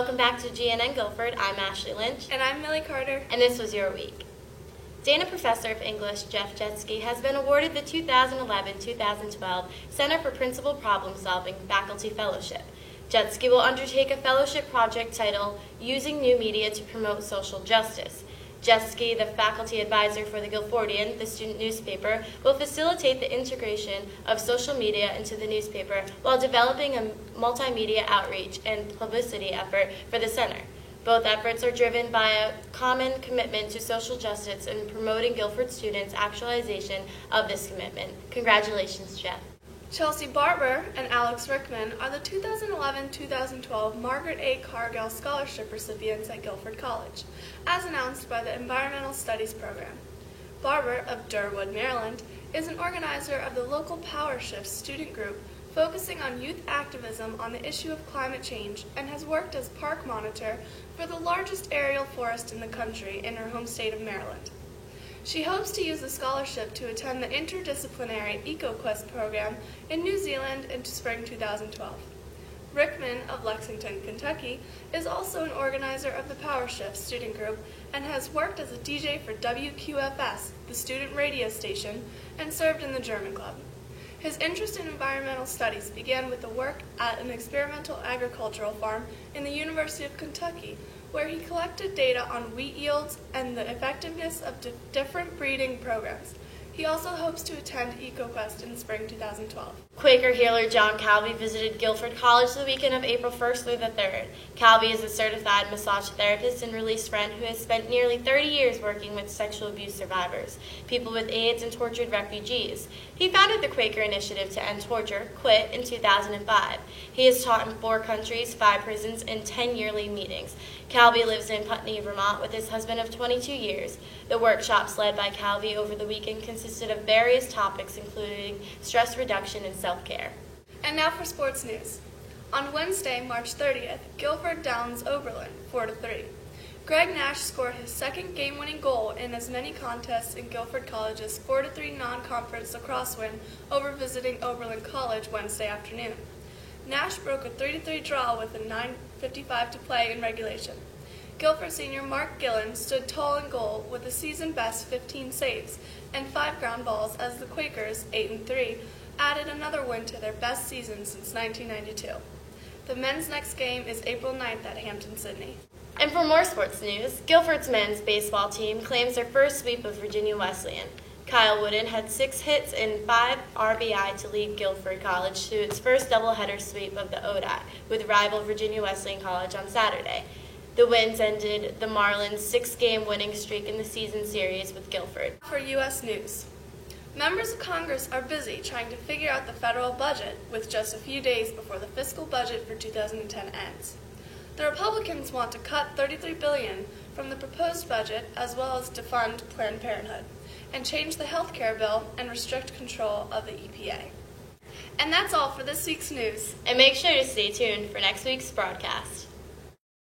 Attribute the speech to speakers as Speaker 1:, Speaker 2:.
Speaker 1: Welcome back to GNN Guilford. I'm Ashley Lynch.
Speaker 2: And I'm Millie Carter.
Speaker 1: And this was your week. Dana Professor of English Jeff Jetski has been awarded the 2011-2012 Center for Principal Problem Solving Faculty Fellowship. Jetski will undertake a fellowship project titled Using New Media to Promote Social Justice. Jetski, the faculty advisor for the Guilfordian, the student newspaper, will facilitate the integration of social media into the newspaper while developing a multimedia outreach and publicity effort for the center. Both efforts are driven by a common commitment to social justice and promoting Guilford students' actualization of this commitment. Congratulations, Jeff.
Speaker 2: Chelsea Barber and Alex Rickman are the 2011-2012 Margaret A. Cargill Scholarship recipients at Guilford College, as announced by the Environmental Studies program. Barber, of Durwood, Maryland, is an organizer of the local Power Shift student group focusing on youth activism on the issue of climate change and has worked as park monitor for the largest aerial forest in the country in her home state of Maryland. She hopes to use the scholarship to attend the interdisciplinary EcoQuest program in New Zealand in spring 2012. Rickman of Lexington, Kentucky, is also an organizer of the Power Shift student group and has worked as a DJ for WQFS, the student radio station, and served in the German Club. His interest in environmental studies began with the work at an experimental agricultural farm in the University of Kentucky, where he collected data on wheat yields and the effectiveness of different breeding programs. He also hopes to attend EcoQuest in spring 2012.
Speaker 1: Quaker healer John Calvi visited Guilford College the weekend of April 1st through the 3rd. Calvi is a certified massage therapist and released friend who has spent nearly 30 years working with sexual abuse survivors, people with AIDS, and tortured refugees. He founded the Quaker Initiative to End Torture, QUIT, in 2005. He has taught in 4 countries, 5 prisons, and 10 yearly meetings. Calvi lives in Putney, Vermont with his husband of 22 years. The workshops led by Calvi over the weekend consisted of various topics including stress reduction and self-care.
Speaker 2: And now for sports news. On Wednesday, March 30th, Guilford downs Oberlin 4-3. Greg Nash scored his second game-winning goal in as many contests in Guilford College's 4-3 non-conference lacrosse win over visiting Oberlin College Wednesday afternoon. Nash broke a 3-3 draw with a 9:55 to play in regulation. Guilford senior Mark Gillen stood tall in goal with a season-best 15 saves and 5 ground balls as the Quakers, 8-3, added another win to their best season since 1992. The men's next game is April 9th at Hampton-Sydney.
Speaker 1: And for more sports news, Guilford's men's baseball team claims their first sweep of Virginia Wesleyan. Kyle Wooden had 6 hits and 5 RBI to lead Guilford College to its first doubleheader sweep of the ODAC with rival Virginia Wesleyan College on Saturday. The wins ended the Marlins' 6-game winning streak in the season series with Guilford.
Speaker 2: For U.S. News. Members of Congress are busy trying to figure out the federal budget with just a few days before the fiscal budget for 2010 ends. The Republicans want to cut $33 billion from the proposed budget as well as defund Planned Parenthood and change the health care bill and restrict control of the EPA. And that's all for this week's news.
Speaker 1: And make sure to stay tuned for next week's broadcast.